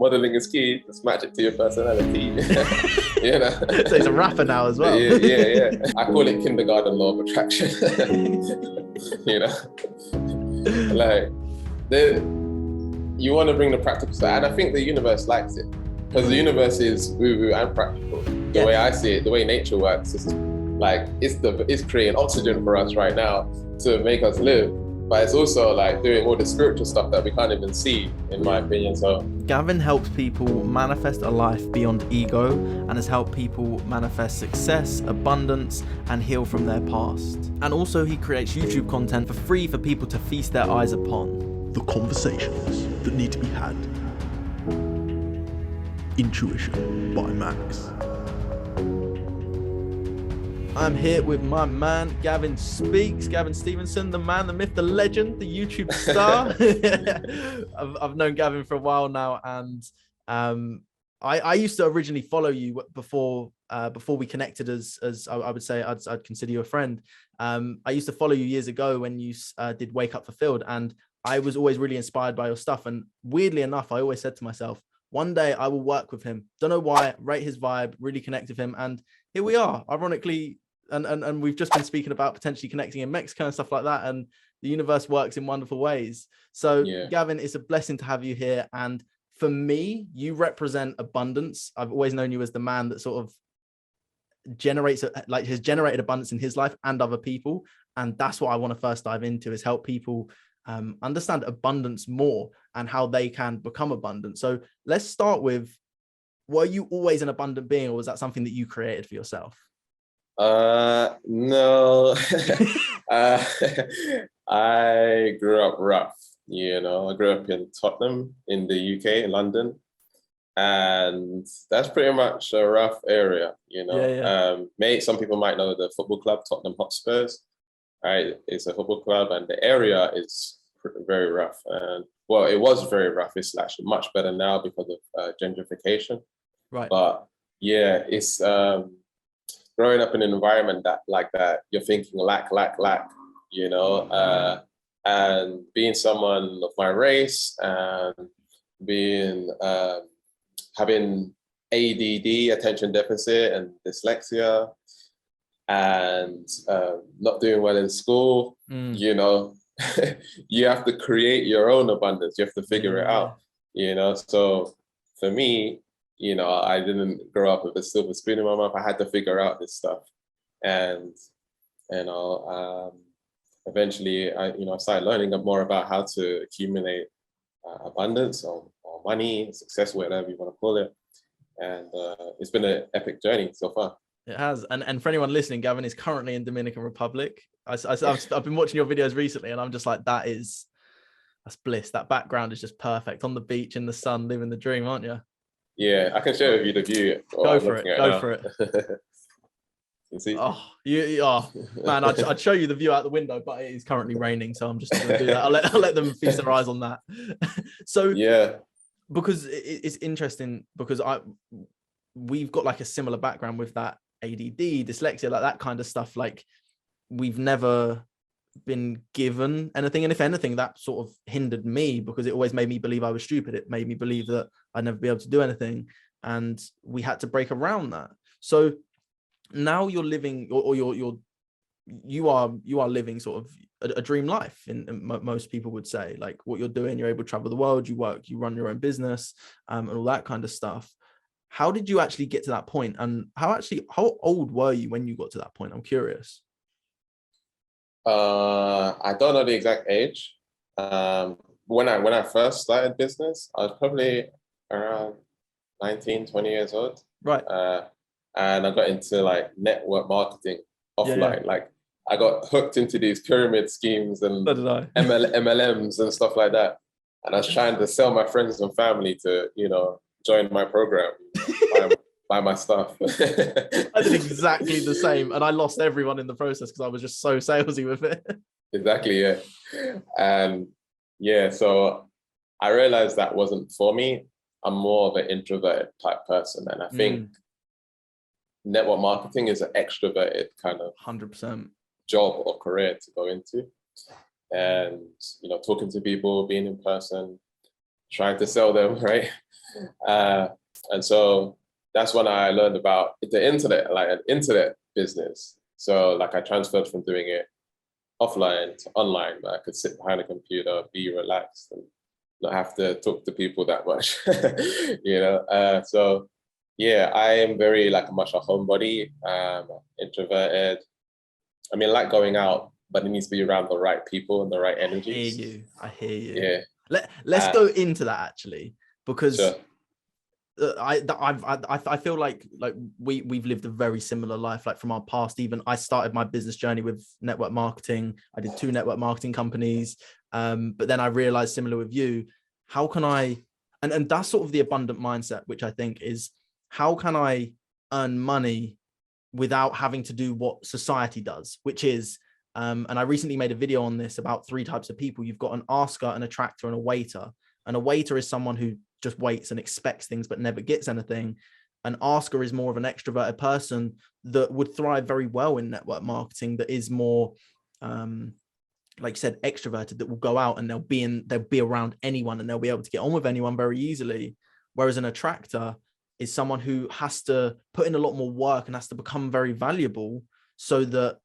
modeling is key. Just match it to your personality. You know. So he's a rapper now as well. Yeah. I call it kindergarten law of attraction. You know, like you want to bring the practical side, and I think the universe likes it because the universe is woo-woo and practical. The way I see it, the way nature works, is like it's creating oxygen for us right now to make us live. But it's also like doing all the spiritual stuff that we can't even see, in my opinion. So Gavin helps people manifest a life beyond ego and has helped people manifest success, abundance, and heal from their past. And also he creates YouTube content for free for people to feast their eyes upon. The conversations that need to be had. Intuition by Max. I'm here with my man, Gavin Speaks, Gavin Stevenson, the man, the myth, the legend, the YouTube star. I've known Gavin for a while now, and I used to originally follow you before we connected as I would say I'd consider you a friend. I used to follow you years ago when you did Wake Up Fulfilled, and I was always really inspired by your stuff. And weirdly enough, I always said to myself, one day I will work with him. Don't know why, rate his vibe, really connect with him. And here we are, ironically. And we've just been speaking about potentially connecting in Mexico and stuff like that. And the universe works in wonderful ways. So Gavin, it's a blessing to have you here. And for me, you represent abundance. I've always known you as the man that sort of has generated abundance in his life and other people. And that's what I want to first dive into, is help people understand abundance more and how they can become abundant. So let's start with, were you always an abundant being, or was that something that you created for yourself? No. I grew up rough, you know. I grew up in Tottenham in the UK, in London, and that's pretty much a rough area, you know. Some people might know the football club, Tottenham Hotspurs, right? It's a football club, and the area is very rough. And well, it was very rough. It's actually much better now because of gentrification. Right. But yeah, it's growing up in an environment like that, you're thinking lack, you know, and being someone of my race and being having ADD, attention deficit, and dyslexia, and not doing well in school, you know, you have to create your own abundance. You have to figure it out, you know. So for me, you know, I didn't grow up with a silver spoon in my mouth. I had to figure out this stuff, and you know, eventually, I started learning more about how to accumulate abundance or money, success, whatever you want to call it. And it's been an epic journey so far. It has, and for anyone listening, Gavin is currently in Dominican Republic. I've been watching your videos recently, and I'm just like, that's bliss. That background is just perfect, on the beach in the sun, living the dream, aren't you? Yeah, I can share with you the view. Go for it. You see? Oh, man, I'd show you the view out the window, but it is currently raining, so I'm just going to do that. I'll let them feast their eyes on that. So yeah, because it's interesting, because we've got like a similar background with that ADD, dyslexia, like that kind of stuff. Like, we've never been given anything, and if anything, that sort of hindered me, because it always made me believe I was stupid. It made me believe that I'd never be able to do anything, and we had to break around that. So now you're living, or you are living sort of a dream life, in most people would say. Like, what you're doing, you're able to travel the world, you work, you run your own business, and all that kind of stuff. How did you actually get to that point, and how old were you when you got to that point? I'm curious. I don't know the exact age. When I first started business, I was probably around 19, 20 years old. Right. And I got into like network marketing offline. Yeah. Like, I got hooked into these pyramid schemes and MLMs and stuff like that. And I was trying to sell my friends and family to, you know, join my program, buy my stuff. I did exactly the same, and I lost everyone in the process because I was just so salesy with it. Exactly, yeah. And yeah, so I realized that wasn't for me. I'm more of an introverted type person, and I think network marketing is an extroverted kind of 100% job or career to go into. And, you know, talking to people, being in person, trying to sell them, right? And so that's when I learned about the internet, like an internet business. So like I transferred from doing it offline to online, where I could sit behind a computer, be relaxed, and not have to talk to people that much, So yeah, I am very like much a homebody, introverted. I mean, I like going out, but it needs to be around the right people and the right energies. I hear you. Yeah. Let's go into that actually, because sure. I feel like we've lived a very similar life, like from our past. Even I started my business journey with network marketing. I did 2 network marketing companies. But then I realized, similar with you, how can I, and that's sort of the abundant mindset, which I think is, how can I earn money without having to do what society does, which is, and I recently made a video on this about 3 types of people. You've got an asker, an attractor, and a waiter. And a waiter is someone who just waits and expects things but never gets anything. An asker is more of an extroverted person that would thrive very well in network marketing, that is more, like you said, extroverted, that will go out and they'll be around anyone and they'll be able to get on with anyone very easily. Whereas an attractor is someone who has to put in a lot more work and has to become very valuable, so that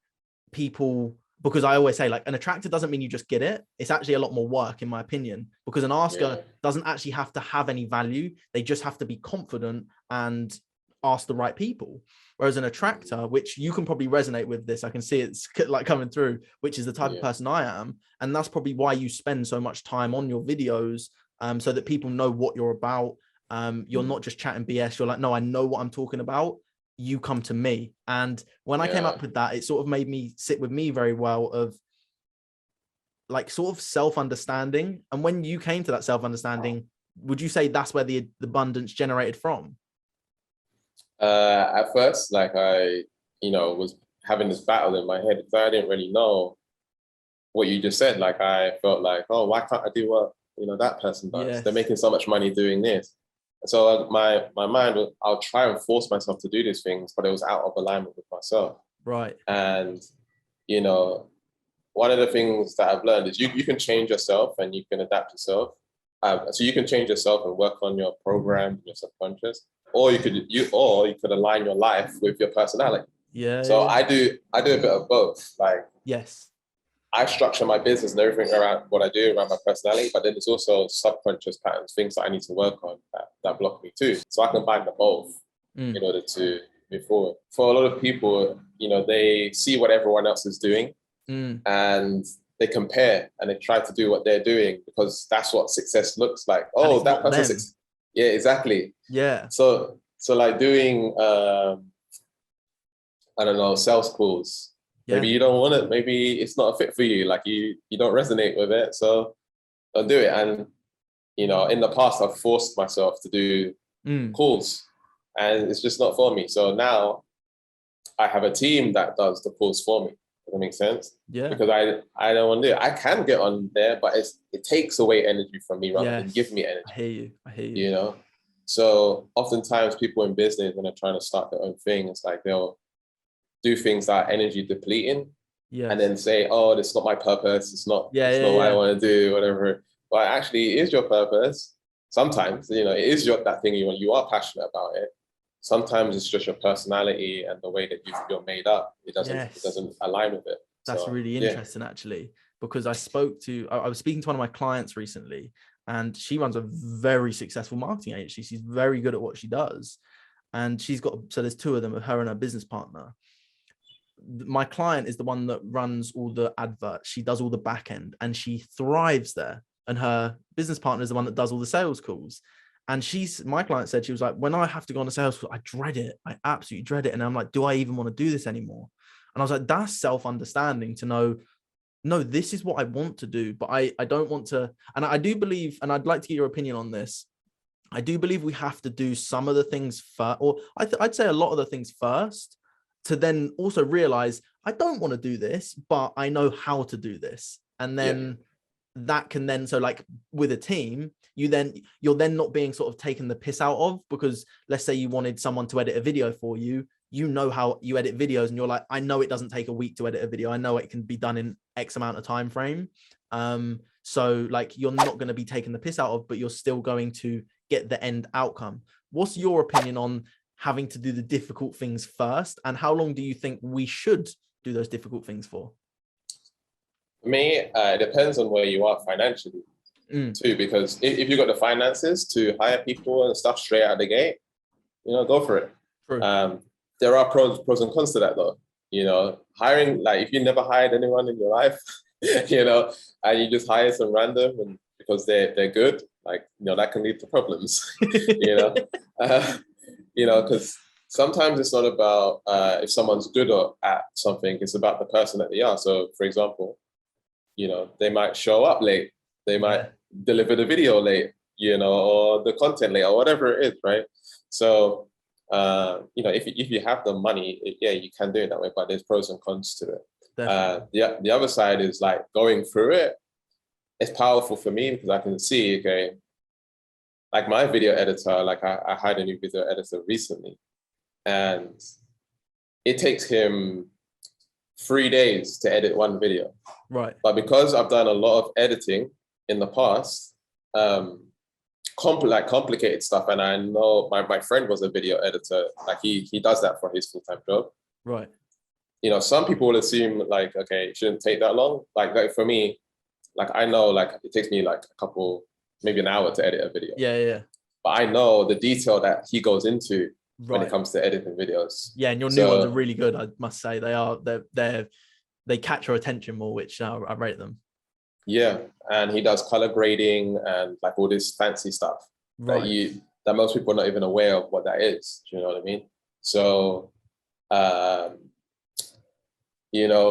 people, because I always say, like, an attractor doesn't mean you just get it. It's actually a lot more work, in my opinion, because an asker doesn't actually have to have any value. They just have to be confident and ask the right people. Whereas an attractor, which you can probably resonate with this, I can see it's like coming through, which is the type of person I am. And that's probably why you spend so much time on your videos, so that people know what you're about. You're not just chatting BS. You're like, no, I know what I'm talking about. You come to me. And when I came up with that, it sort of made me sit with me very well, of like sort of self-understanding. And when you came to that self-understanding, would you say that's where the abundance generated from? At first, like I, was having this battle in my head because I didn't really know what you just said. Like I felt like, oh, why can't I do what, that person does? Yes. They're making so much money doing this. So my mind, I'll try and force myself to do these things, but it was out of alignment with myself. Right. And, one of the things that I've learned is you can change yourself and you can adapt yourself. So you can change yourself and work on your program, your subconscious, or you could align your life with your personality. Yeah. So I do a bit of both. Like, yes, I structure my business and everything around what I do around my personality, but then there's also subconscious patterns, things that I need to work on that block me too. So I combine them both in order to move forward. For a lot of people, they see what everyone else is doing and they compare and they try to do what they're doing because that's what success looks like. Oh, that person's yeah, exactly. Yeah. So like doing, I don't know, sales calls. Yeah. Maybe you don't want it. Maybe it's not a fit for you. Like you don't resonate with it. So don't do it. And, in the past, I've forced myself to do calls and it's just not for me. So now I have a team that does the calls for me. Does that make sense? Yeah. Because I don't want to do it. I can get on there, but it takes away energy from me rather than give me energy. I hear you. So oftentimes people in business, when they're trying to start their own thing, it's like they'll do things that are energy depleting and then say, oh, this is not my purpose. It's not what I want to do, whatever. But actually it is your purpose. Sometimes, it is that thing you are passionate about it. Sometimes it's just your personality and the way that you're made up. It doesn't align with it. That's really interesting, actually, because I was speaking to one of my clients recently, and she runs a very successful marketing agency. She's very good at what she does. And so there's 2 of them, her and her business partner. My client is the one that runs all the adverts. She does all the back end and she thrives there. And her business partner is the one that does all the sales calls. And my client said, she was like, when I have to go on a sales call, I dread it. I absolutely dread it. And I'm like, do I even want to do this anymore? And I was like, that's self-understanding to know, no, this is what I want to do, but I don't want to. And I do believe, and I'd like to get your opinion on this. I do believe we have to do some of the things first, or I'd say a lot of the things first, to then also realize I don't want to do this, but I know how to do this. And then that can then, so like with a team, you're then not being sort of taken the piss out of, because let's say you wanted someone to edit a video for you, how you edit videos, and you're like, I know it doesn't take a week to edit a video. I know it can be done in X amount of time frame. So like, you're not going to be taken the piss out of, but you're still going to get the end outcome. What's your opinion on having to do the difficult things first, and how long do you think we should do those difficult things for? For me, it depends on where you are financially too, because if you've got the finances to hire people and stuff straight out of the gate, go for it. There are pros and cons to that though. Hiring, like if you never hired anyone in your life, and you just hire some random and because they're good, like, that can lead to problems, because sometimes it's not about if someone's good or at something, it's about the person that they are. So for example, they might show up late, they might deliver the video late, or the content late or whatever it is, right? So, if you have the money, you can do it that way, but there's pros and cons to it. The other side is like going through it. It's powerful for me because I can see, okay, like my video editor, like I hired a new video editor recently, and it takes him 3 days to edit one video. Right. But because I've done a lot of editing in the past, complicated stuff, and I know my friend was a video editor, like he does that for his full-time job. Right. Some people will assume like, okay, it shouldn't take that long. Like for me, like I know like it takes me like maybe an hour to edit a video. Yeah. But I know the detail that he goes into when it comes to editing videos. Yeah, and your new ones are really good, I must say. They catch your attention more, which I rate them. Yeah, and he does color grading and like all this fancy stuff that most people are not even aware of what that is. Do you know what I mean? So,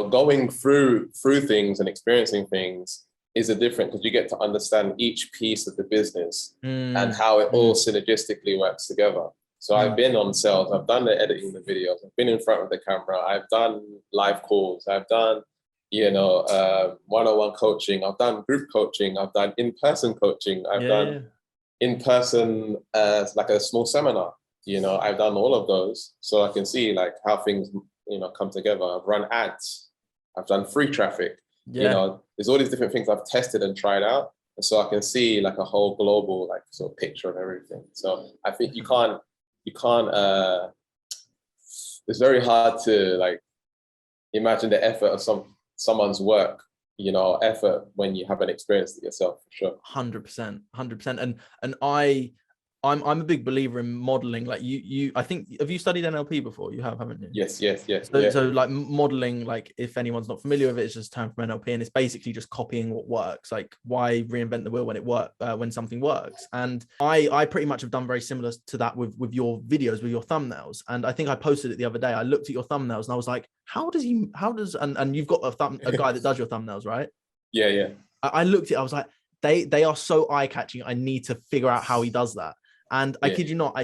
going through things and experiencing things is a different, because you get to understand each piece of the business and how it all synergistically works together. So I've been on sales, I've done the editing the videos, I've been in front of the camera, I've done live calls, I've done, one-on-one coaching, I've done group coaching, I've done in-person coaching, I've done in-person like a small seminar, I've done all of those. So I can see like how things, come together. I've run ads, I've done free traffic, there's all these different things I've tested and tried out. And so I can see like a whole global, like sort of picture of everything. So I think you can't, it's very hard to like imagine the effort of someone's work, effort when you haven't experienced it yourself, for sure. 100%. And I'm a big believer in modeling. Like you I think, have you studied NLP before? You have, haven't you? Yes. So like modeling, like if anyone's not familiar with it, it's just a term from NLP, and it's basically just copying what works. Like why reinvent the wheel when something works? And I pretty much have done very similar to that with your videos, with your thumbnails. And I think I posted it the other day. I looked at your thumbnails and I was like, how does and you've got a guy that does your thumbnails, right? Yeah. I looked at it, I was like, they are so eye-catching. I need to figure out how he does that. And I kid you not,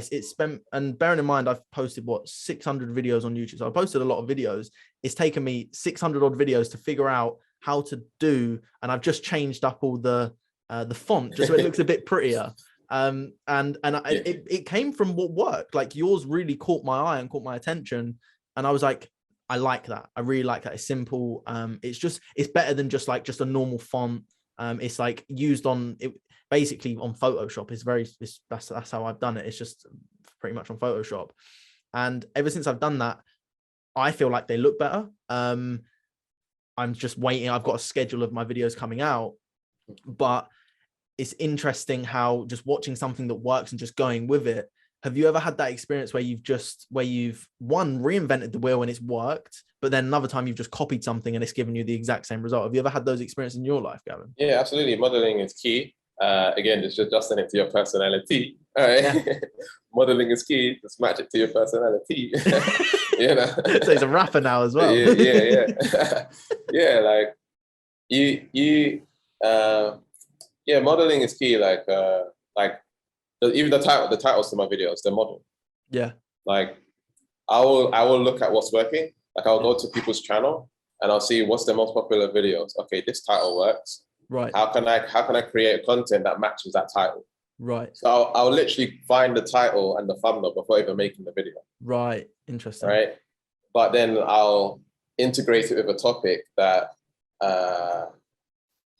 and bearing in mind, I've posted 600 videos on YouTube. So I posted a lot of videos. It's taken me 600 odd videos to figure out how to do, and I've just changed up all the font just so it looks a bit prettier. It came from what worked. Like yours really caught my eye and caught my attention, and I was like, I like that. I really like that. It's simple. It's better than just a normal font. It's like used on it. Basically on Photoshop. That's how I've done it. It's just pretty much on Photoshop. And ever since I've done that, I feel like they look better. I'm just waiting. I've got a schedule of my videos coming out, but it's interesting how just watching something that works and just going with it. Have you ever had that experience where you've reinvented the wheel and it's worked, but then another time you've just copied something and it's given you the exact same result? Have you ever had those experiences in your life, Gavin? Yeah, absolutely. Modeling is key. Again, just adjusting it to your personality. All right. Yeah. Modeling is key. Just match it to your personality. So he's a rapper now as well. Yeah. Yeah, like modeling is key. Like even the titles to my videos, they're model. Yeah. Like I will look at what's working. Like I'll go to people's channel and I'll see what's their most popular videos. Okay, this title works. Right. How can I create content that matches that title? Right. So I'll literally find the title and the thumbnail before even making the video. Right. Interesting. Right. But then I'll integrate it with a topic that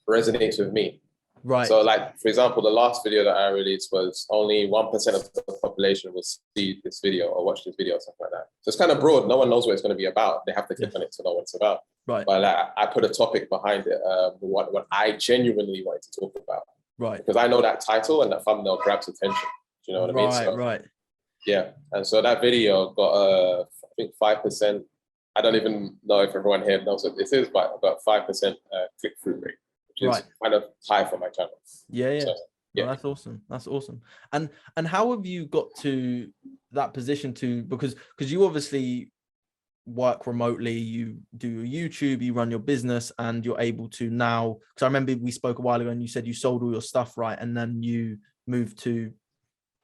resonates with me. Right. So like, for example, the last video that I released was only 1% of the population will see this video or watch this video or something like that. So it's kind of broad. No one knows what it's going to be about. They have to click on it to know what it's about. Right. But like, I put a topic behind it, what I genuinely wanted to talk about. Right. Because I know that title and that thumbnail grabs attention. Do you know what I mean? So, right. Yeah. And so that video got, I think 5%. I don't even know if everyone here knows what this is, but I've got 5% click-through rate, which is kind of high for my channel. Yeah. So, yeah. No, that's awesome. And how have you got to that position because you obviously work remotely, you do your YouTube, you run your business, and you're able to now, because I remember we spoke a while ago and you said you sold all your stuff, right? And then you moved to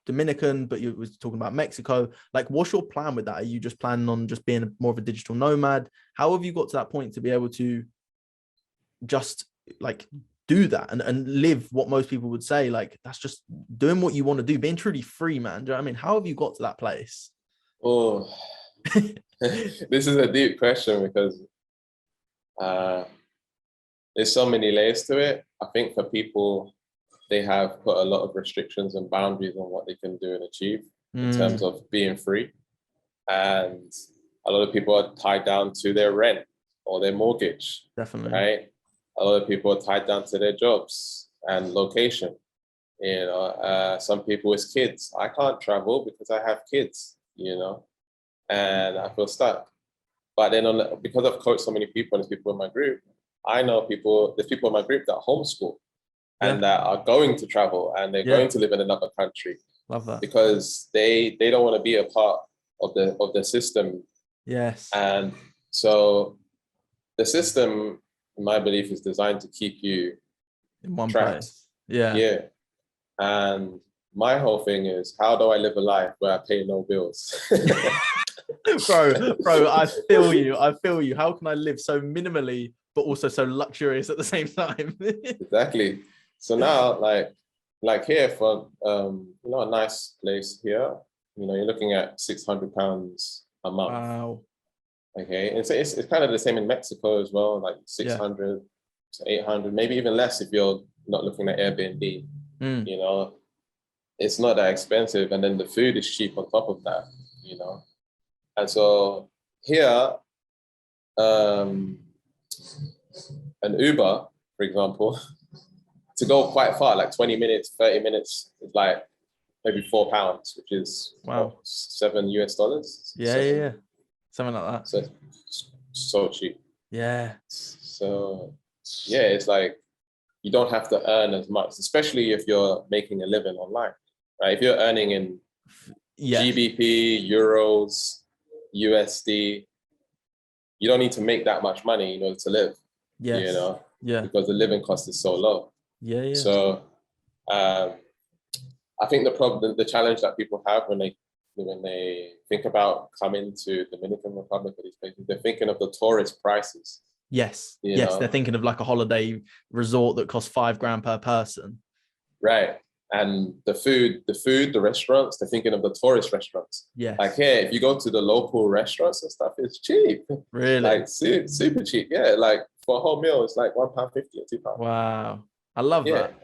Dominican, but you was talking about Mexico. Like, what's your plan with that? Are you just planning on just being more of a digital nomad? How have you got to that point to be able to just like do that and live what most people would say, like, that's just doing what you want to do, being truly free, man? Do you know what I mean? How have you got to that place? Oh, this is a deep question because there's so many layers to it. I think for people, they have put a lot of restrictions and boundaries on what they can do and achieve in terms of being free. And a lot of people are tied down to their rent or their mortgage. Definitely. Right? A lot of people are tied down to their jobs and location. You know, some people with kids. I can't travel because I have kids, you know, and I feel stuck. But then because I've coached so many people and there's people in my group, I know there's people in my group that homeschool and that are going to travel and they're going to live in another country. Love that. Because they don't want to be a part of the system. Yes. And so the system, in my belief, is designed to keep you in one trapped. place. Yeah. Yeah. And my whole thing is, how do I live a life where I pay no bills? bro, I feel you. How can I live so minimally but also so luxurious at the same time? Exactly. So now, like here for a nice place here, you know, you're looking at £600 a month. Wow. Okay, and so it's kind of the same in Mexico as well, like 600 to 800, maybe even less if you're not looking at Airbnb. You know, it's not that expensive, and then the food is cheap on top of that. You know, and so here, an Uber, for example, to go quite far, like 20 minutes, 30 minutes, is like maybe £4, which is $7 US. Yeah. Something like that. So cheap. Yeah. So yeah, it's like you don't have to earn as much, especially if you're making a living online, right? If you're earning in GBP, euros, USD, you don't need to make that much money in order to live. Yes. You know? Yeah. Because the living cost is so low. Yeah. So I think the challenge that people have when they think about coming to Dominican Republic or these places, they're thinking of the tourist prices. Yes. You know? They're thinking of like a holiday resort that costs $5,000 per person. Right. And the food, the restaurants, they're thinking of the tourist restaurants. Yes. Like here, if you go to the local restaurants and stuff, it's cheap. Really? Like super cheap. Yeah. Like for a whole meal, it's like £1.50 or £2. Wow. I love that.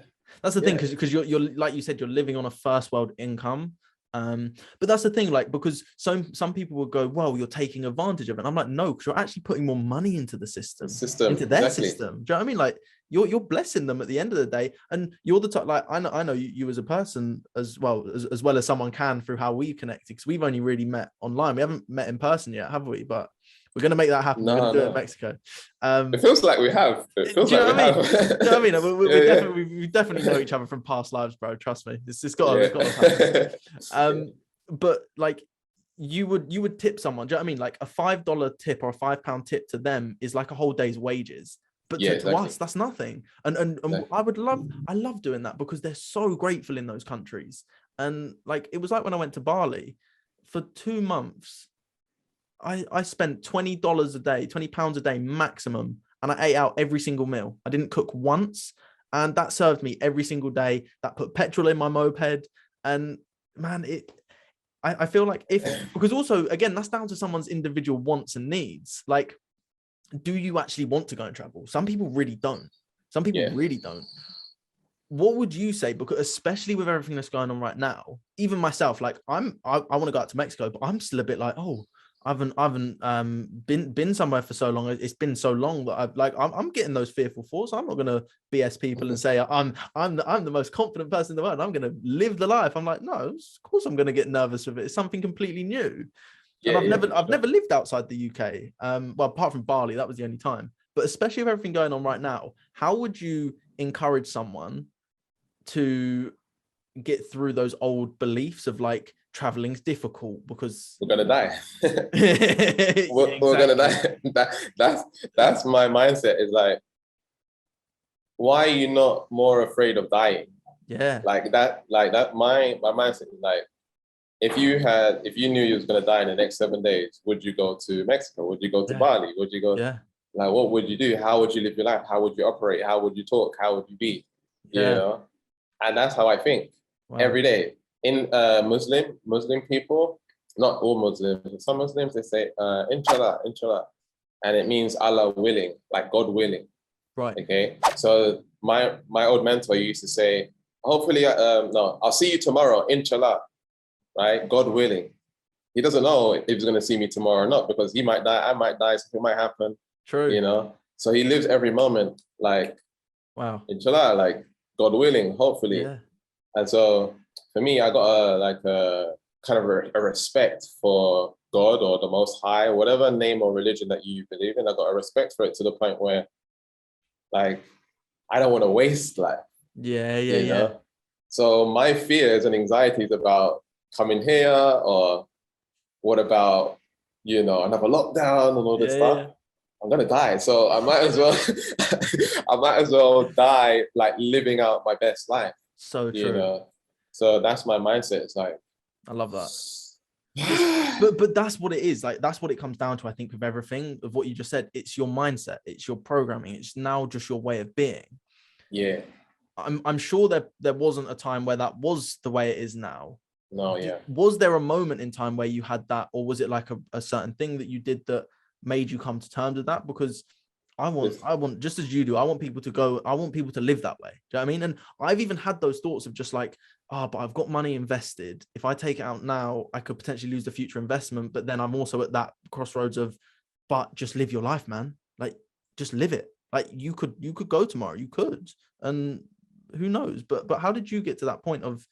That's the thing, because you're like you said, you're living on a first world income. But that's the thing, like, because some people will go, well, you're taking advantage of it. And I'm like, no, because you're actually putting more money into the system, into their system. Do you know what I mean? Like, you're blessing them at the end of the day, and you're the type, like, I know you as a person as well as someone can through how we connected, because we've only really met online. We haven't met in person yet, have we? But we're going to make that happen. We're going to do it in Mexico. It feels like we have. It feels like we have. Do you know what I mean? We definitely know each other from past lives, bro. Trust me. It's got to happen. But like, you would tip someone. Do you know what I mean? Like a $5 tip or a £5 tip to them is like a whole day's wages. But to us, that's nothing. And I love doing that because they're so grateful in those countries. And like, it was like when I went to Bali for 2 months. I spent £20 a day, £20 a day maximum, and I ate out every single meal. I didn't cook once, and that served me every single day. That put petrol in my moped, and man, I feel like because also, again, that's down to someone's individual wants and needs. Like, do you actually want to go and travel? Some people really don't. Some people really don't. what would you say? Because especially with everything that's going on right now, even myself, like I want to go out to Mexico, but I'm still a bit like, oh, I haven't been somewhere for so long. It's been so long that I'm getting those fearful thoughts. I'm not gonna BS people and say I'm the most confident person in the world. I'm gonna live the life. I'm like, no, of course I'm gonna get nervous with it. It's something completely new. And I've never lived outside the UK. Well, apart from Bali, that was the only time. But especially with everything going on right now, how would you encourage someone to get through those old beliefs of like traveling's difficult because we're gonna die? we're gonna die. That's my mindset. Is like, why are you not more afraid of dying? Yeah, like that. My mindset is like, if you knew you was gonna die in the next 7 days, would you go to Mexico? Would you go to Bali? Would you go? Yeah. Like, what would you do? How would you live your life? How would you operate? How would you talk? How would you be? You know? And that's how I think every day. In Muslim people, not all Muslims, some Muslims, they say, inshallah, inshallah. And it means Allah willing, like God willing. Right. Okay. So my old mentor used to say, hopefully, I'll see you tomorrow, inshallah. Right? God willing. He doesn't know if he's going to see me tomorrow or not, because he might die, I might die, something might happen. True. You know? So he lives every moment like, wow, inshallah, like God willing, hopefully. Yeah. And so for me, I got a kind of a respect for God or the Most High, whatever name or religion that you believe in. I got a respect for it to the point where, like, I don't want to waste life. Yeah. You know? So my fears and anxieties about coming here, or what about, another lockdown and all this stuff? Yeah. I'm gonna die, so I might as well die like living out my best life. So true. So that's my mindset. It's like, I love that. but that's what it is. Like, that's what it comes down to, I think, with everything of what you just said. It's your mindset, it's your programming, it's now just your way of being. Yeah. I'm sure there wasn't a time where that was the way it is now. No, yeah. Was there a moment in time where you had that, or was it like a certain thing that you did that made you come to terms with that? Because I want, just as you do, I want people to live that way. Do you know what I mean? And I've even had those thoughts of just like, but I've got money invested. If I take it out now, I could potentially lose the future investment. But then I'm also at that crossroads of, but just live your life, man. Like, just live it. Like, you could go tomorrow, you could, and who knows? But how did you get to that point of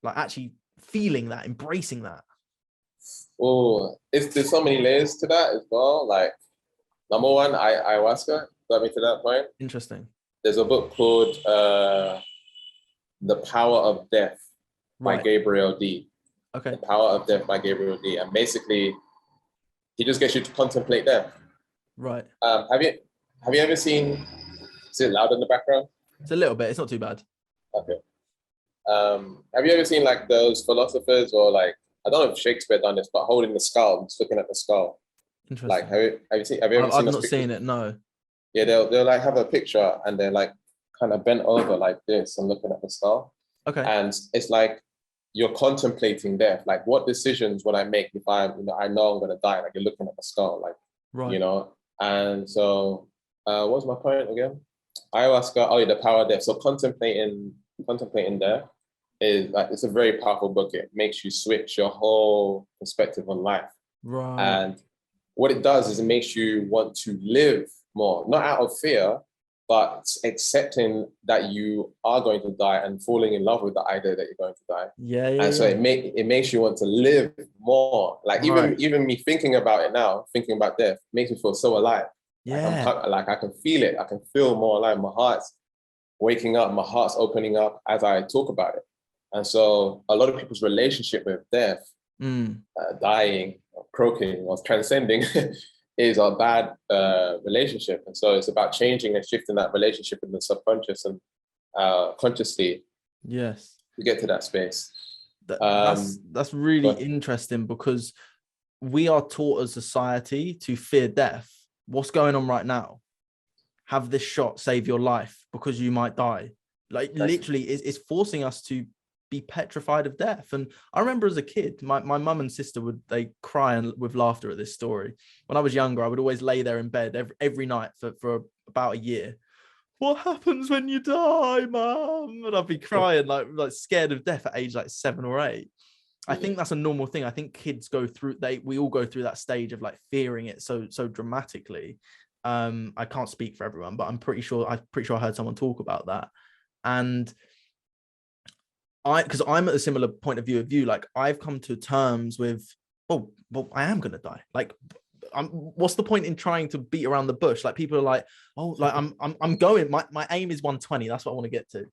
like actually feeling that, embracing that? Oh, there's so many layers to that as well. Like, number one, ayahuasca got me to that point. Interesting. There's a book called The Power of Death by Gabriel D. Okay. The Power of Death by Gabriel D. And basically, he just gets you to contemplate death. Right. Have you ever seen? Is it loud in the background? It's a little bit. It's not too bad. Okay. Have you ever seen like those philosophers, or like, I don't know if Shakespeare done this, but holding the skull, just looking at the skull? Interesting. Like, have you ever seen? I've not seen it. No. Yeah, they'll like have a picture and they're like kind of bent over like this and looking at the skull. Okay. And it's like you're contemplating death. Like, what decisions would I make if I know I'm going to die? Like, you're looking at the skull, like, And so, what was my point again? Ayahuasca. Oh, yeah, The Power of Death. So contemplating death is like, it's a very powerful book. It makes you switch your whole perspective on life. Right. And what it does is it makes you want to live more, not out of fear, but accepting that you are going to die and falling in love with the idea that you're going to die. Yeah. So it makes you want to live more. Like, even me thinking about it now, thinking about death, makes me feel so alive. Yeah. Like I can feel it. I can feel more alive. My heart's waking up. My heart's opening up as I talk about it. And so a lot of people's relationship with death, dying, or croaking, or transcending is a bad relationship. And so it's about changing and shifting that relationship in the subconscious and consciously. Yes. To get to that space. That's really interesting, because we are taught as a society to fear death. What's going on right now? Have this shot, save your life, because you might die. Like, literally, it's forcing us to be petrified of death. And I remember as a kid, my mum and sister they cry with laughter at this story. When I was younger, I would always lay there in bed every night for about a year, what happens when you die, Mum? And I'd be crying, like scared of death at age like 7 or 8. I think that's a normal thing. I think kids go through, we all go through that stage of like fearing it so dramatically. I can't speak for everyone, but I'm pretty sure I heard someone talk about that. And because I'm at a similar point of view of you, like I've come to terms with, oh, well, I am going to die. Like, what's the point in trying to beat around the bush? Like people are like, oh, like I'm going, my aim is 120. That's what I want to get to.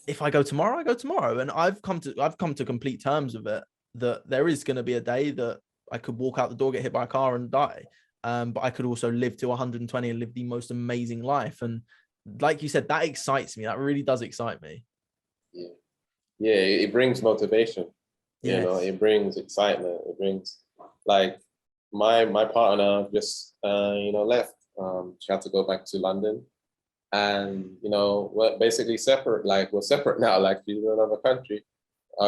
If I go tomorrow, I go tomorrow. And I've come to complete terms with it, that there is going to be a day that I could walk out the door, get hit by a car and die. But I could also live to 120 and live the most amazing life. And like you said, that excites me. That really does excite me. Yeah, it brings motivation. Yes. You know, it brings excitement. It brings, like, my partner just left. She had to go back to London, and we're basically separate. Like, we're separate now. Like, she's in another country.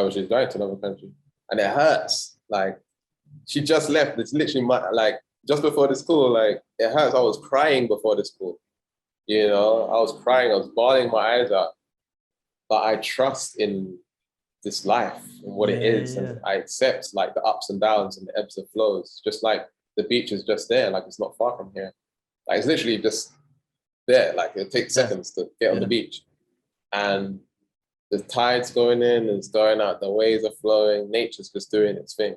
She's going to another country, and it hurts. Like, she just left. It's literally just before the school. Like, it hurts. I was crying before the school. I was crying. I was bawling my eyes out. But I trust in this life and what it is, and I accept like the ups and downs and the ebbs and flows. Just like the beach is just there, like it's not far from here. Like it's literally just there. Like it takes seconds to get on the beach, and the tide's going in and it's going out. The waves are flowing. Nature's just doing its thing.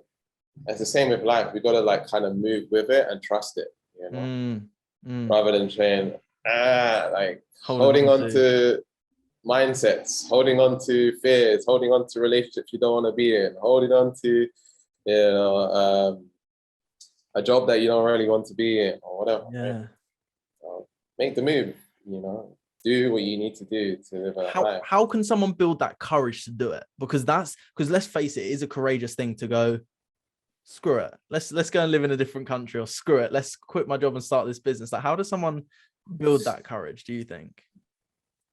It's the same with life. We got to like kind of move with it and trust it, rather than saying like holding on to mindsets, holding on to fears, holding on to relationships you don't want to be in, holding on to a job that you don't really want to be in, or whatever. Right? So make the move. Do what you need to do to live a life. How can someone build that courage to do it? Because let's face it is a courageous thing to go, screw it, let's go and live in a different country, or screw it, let's quit my job and start this business. Like, how does someone build that courage, do you think?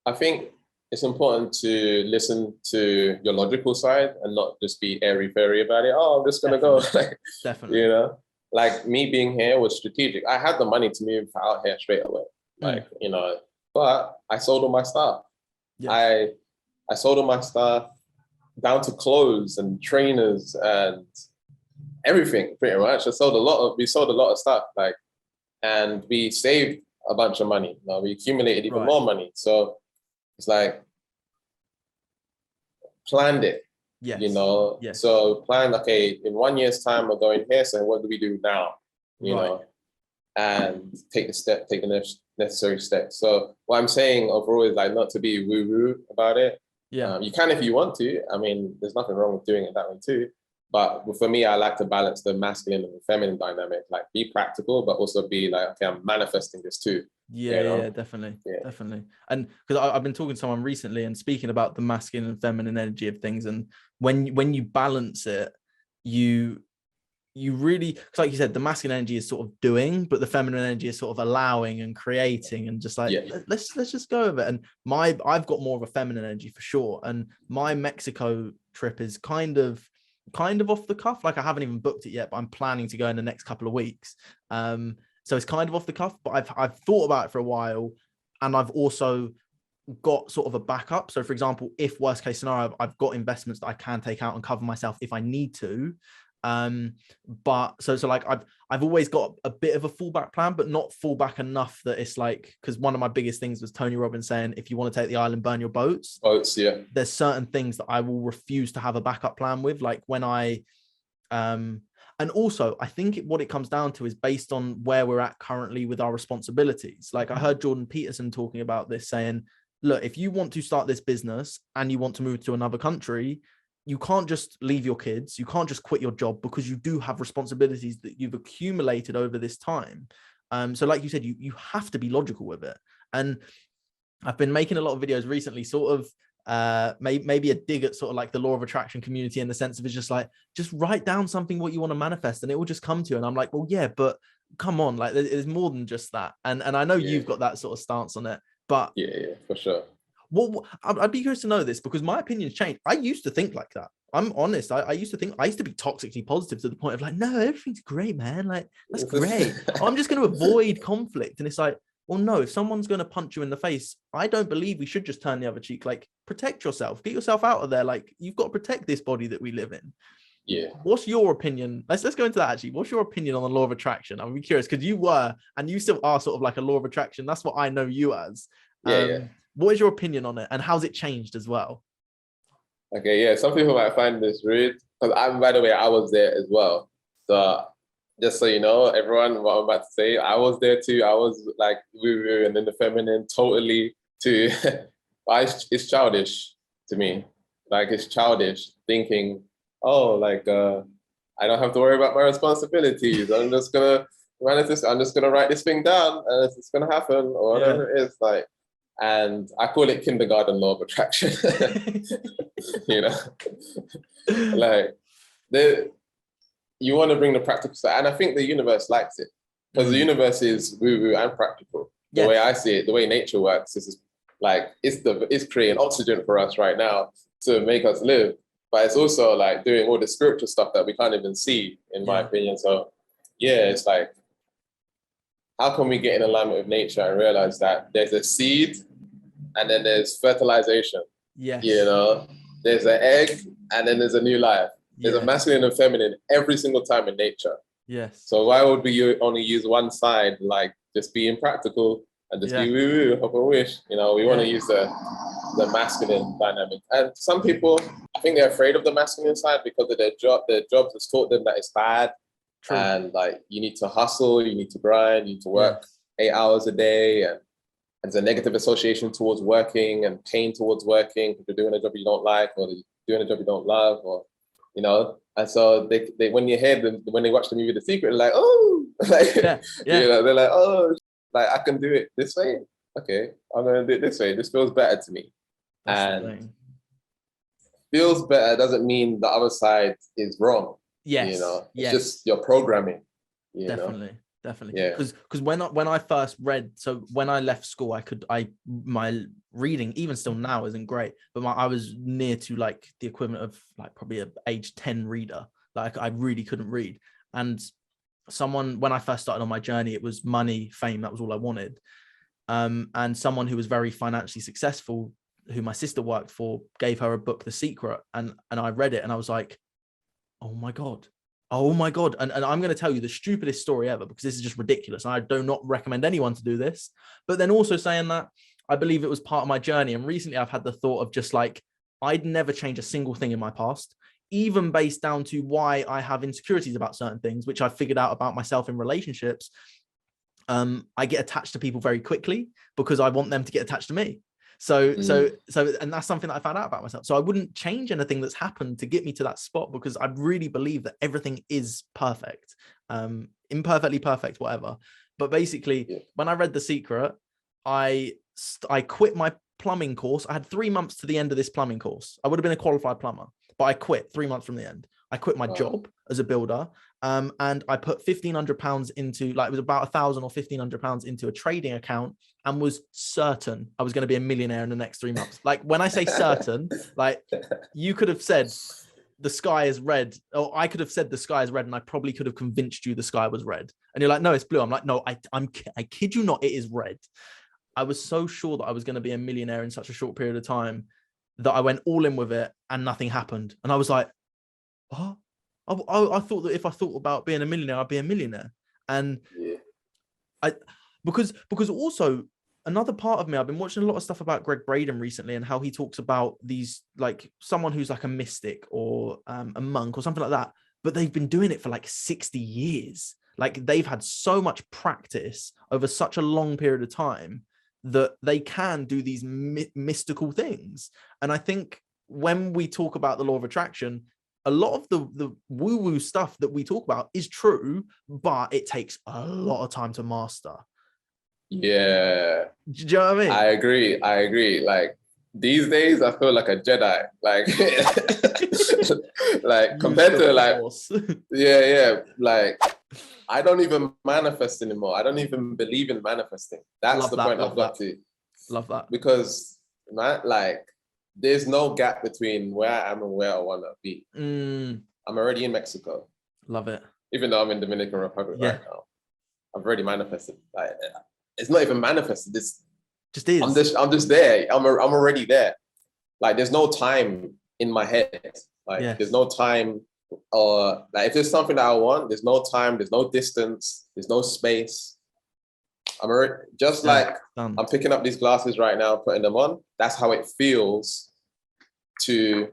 I think it's important to listen to your logical side and not just be airy-fairy about it. Oh, I'm just going to go. Like, definitely. Like me being here was strategic. I had the money to move out here straight away. Like, but I sold all my stuff. Yes. I sold all my stuff down to clothes and trainers and everything pretty much. We sold a lot of stuff, like, and we saved a bunch of money. We accumulated even more money. So it's like, planned it, Yes. So planned, okay, in 1 year's time, we're going here. So what do we do now? And take the necessary steps. So what I'm saying overall is like not to be woo-woo about it. You can if you want to. I mean, there's nothing wrong with doing it that way too. But for me, I like to balance the masculine and the feminine dynamic, like be practical, but also be like, okay, I'm manifesting this too. Definitely. And because I've been talking to someone recently and speaking about the masculine and feminine energy of things, and when you balance it, you really, because like you said, the masculine energy is sort of doing, but the feminine energy is sort of allowing and creating, and just like let's just go with it. And I've got more of a feminine energy for sure, and my Mexico trip is kind of off the cuff. Like, I haven't even booked it yet, but I'm planning to go in the next couple of weeks. So it's kind of off the cuff, but I've thought about it for a while, and I've also got sort of a backup. So for example, if worst case scenario, I've got investments that I can take out and cover myself if I need to. But so like I've always got a bit of a fallback plan, but not fallback enough that it's like, because one of my biggest things was Tony Robbins saying, if you want to take the island, burn your boats. There's certain things that I will refuse to have a backup plan with, like when I and also I think what it comes down to is based on where we're at currently with our responsibilities. Like, I heard Jordan Peterson talking about this, saying, look, if you want to start this business and you want to move to another country, you can't just leave your kids. You can't just quit your job, because you do have responsibilities that you've accumulated over this time. So like you said, you have to be logical with it. And I've been making a lot of videos recently, sort of maybe a dig at sort of like the law of attraction community, in the sense of it's just like, just write down something what you want to manifest and it will just come to you. And I'm like, well, yeah, but come on, like there's more than just that. And I know you've got that sort of stance on it, but yeah, for sure. Well, I'd be curious to know this, because my opinion's changed. I used to think like that. I'm honest. I used to be toxically positive to the point of like, no, everything's great, man. Like, that's great. I'm just going to avoid conflict. And it's like, well, no, if someone's going to punch you in the face, I don't believe we should just turn the other cheek. Like, protect yourself, get yourself out of there. Like, you've got to protect this body that we live in. Yeah. What's your opinion? Let's go into that actually. What's your opinion on the law of attraction? I'm curious because you were, and you still are, sort of like a law of attraction. That's what I know you as. What is your opinion on it, and how's it changed as well? Okay, yeah. Some people might find this rude because by the way, I was there as well. So just so you know, everyone, what I'm about to say, I was there too. I was like woo-woo and then the feminine totally too. It's childish to me. Like, it's childish thinking, oh, like I don't have to worry about my responsibilities. I'm just gonna write this thing down and it's just gonna happen or whatever it is. Like, and I call it kindergarten law of attraction. You know, like you want to bring the practical side, and I think the universe likes it because the universe is woo-woo and practical. The way I see it, the way nature works, is like it's creating oxygen for us right now to make us live, but it's also like doing all the spiritual stuff that we can't even see, in my opinion. So it's like, how can we get in alignment with nature and realize that there's a seed and then there's fertilization? Yes. You know, there's an egg and then there's a new life. There's a masculine and feminine every single time in nature. Yes. So why would we only use one side, like just being practical and just be woo-woo, hope and wish? You know, we want to use the masculine dynamic. And some people, I think they're afraid of the masculine side because of their jobs has taught them that it's bad. True. And like, you need to hustle, you need to grind, you need to work 8 hours a day, and there's a negative association towards working and pain towards working if you're doing a job you don't like or doing a job you don't love, or you know. And so they when you hear them, when they watch the movie The Secret, they're like, oh, like you know, they're like, oh, like I can do it this way. Okay, I'm gonna do it this way. This feels better to me. And feels better doesn't mean the other side is wrong. Yes. You know, it's just your programming. Definitely. Yeah. Because when I first read, so when I left school, my reading, even still now, isn't great, but I was near to like the equivalent of like probably an age 10 reader. Like, I really couldn't read. And when I first started on my journey, it was money, fame. That was all I wanted. And someone who was very financially successful, who my sister worked for, gave her a book, The Secret. And I read it and I was like, oh my God. And I'm going to tell you the stupidest story ever, because this is just ridiculous. And I do not recommend anyone to do this. But then also saying that, I believe it was part of my journey. And recently I've had the thought of just like, I'd never change a single thing in my past, even based down to why I have insecurities about certain things, which I figured out about myself in relationships. I get attached to people very quickly because I want them to get attached to me. So, and that's something that I found out about myself. So I wouldn't change anything that's happened to get me to that spot, because I really believe that everything is perfect, imperfectly perfect, whatever. But basically, when I read The Secret, I quit my plumbing course. I had 3 months to the end of this plumbing course. I would have been a qualified plumber, but I quit 3 months from the end. I quit my job as a builder. And I put £1,500 into, like, it was about £1,000 or £1,500 into a trading account, and was certain I was going to be a millionaire in the next 3 months. Like, when I say certain, like, you could have said the sky is red, or I could have said the sky is red, and I probably could have convinced you the sky was red. And you're like, no, it's blue. I'm like, no, I kid you not, it is red. I was so sure that I was going to be a millionaire in such a short period of time that I went all in with it, and nothing happened. And I was like, what? I thought that if I thought about being a millionaire, I'd be a millionaire. And because also another part of me, I've been watching a lot of stuff about Greg Braden recently, and how he talks about these, like, someone who's like a mystic or a monk or something like that, but they've been doing it for like 60 years. Like, they've had so much practice over such a long period of time that they can do these mystical things. And I think when we talk about the law of attraction, a lot of the woo-woo stuff that we talk about is true, but it takes a lot of time to master. Yeah. Do you know what I mean? I agree. Like, these days, I feel like a Jedi. Like, like compared to like, like, I don't even manifest anymore. I don't even believe in manifesting. That's the point I've got to. Love that. Because, man, like, there's no gap between where I am and where I want to be. I'm already in Mexico. Love it. Even though I'm in Dominican Republic right now, I've already manifested. Like, it's not even manifested. It's just is. I'm just there. I'm already there. Like there's no time in my head. Like there's no time, or like if there's something that I want, there's no time, there's no distance, there's no space. I'm already just like done. I'm picking up these glasses right now, putting them on. That's how it feels to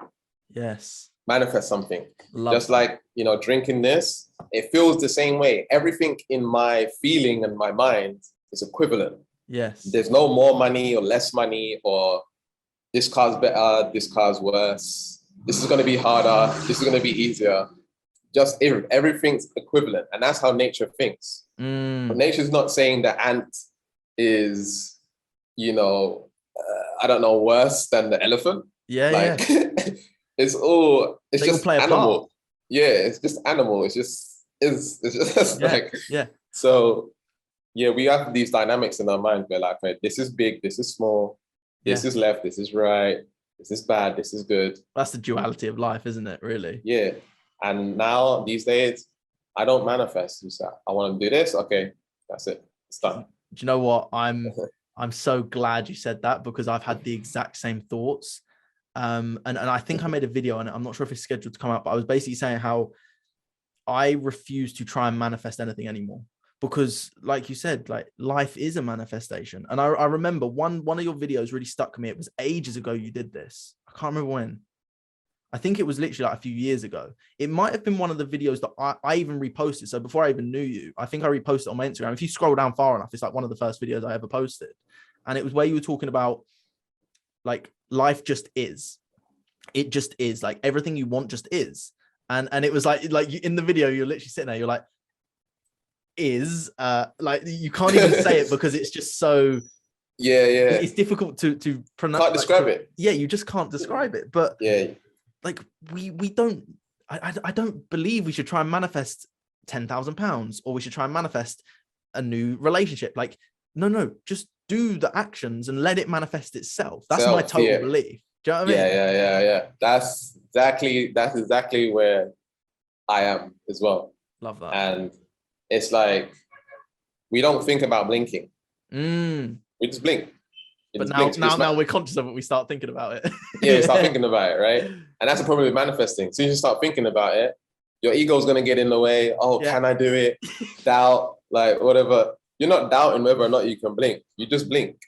manifest something. Just like, you know, drinking this, it feels the same way. Everything in my feeling and my mind is equivalent. Yes. There's no more money or less money, or this car's better, this car's worse. This is going to be harder. This is going to be easier. Just everything's equivalent. And that's how nature thinks. But nature's not saying the ant is, you know, I don't know, worse than the elephant. It's just animal. Part. Yeah, it's just animal. It's just so we have these dynamics in our mind. We're like, okay, this is big, this is small, this is left, this is right, this is bad, this is good. That's the duality of life, isn't it, really? Yeah. And now these days, I don't manifest. I want to do this. Okay, that's it. It's done. Do you know what? I'm so glad you said that, because I've had the exact same thoughts. And I think I made a video on it. I'm not sure if it's scheduled to come out, but I was basically saying how I refuse to try and manifest anything anymore, because like you said, like life is a manifestation. And I remember one of your videos really stuck with me. It was ages ago you did this. I can't remember when. I think it was literally like a few years ago. It might have been one of the videos that I even reposted. So before I even knew you, I think I reposted on my Instagram. If you scroll down far enough, it's like one of the first videos I ever posted. And it was where you were talking about like life just is. It just is, like everything you want just is. And it was like you, in the video, you're literally sitting there, you're like, is like you can't even say it because it's just so it's difficult to pronounce. Can't describe it. Yeah, you just can't describe it. But like we don't, I don't believe we should try and manifest £10,000 or we should try and manifest a new relationship. Like, no, just do the actions and let it manifest itself. That's my total belief. Do you know what I mean? Yeah. That's exactly where I am as well. Love that. And it's like, we don't think about blinking. We just blink. But now we're conscious of it. We start thinking about it. You start thinking about it, right? And that's the problem with manifesting. As soon as you start thinking about it, your ego's going to get in the way. Oh, can I do it? Doubt, like whatever. You're not doubting whether or not you can blink. You just blink,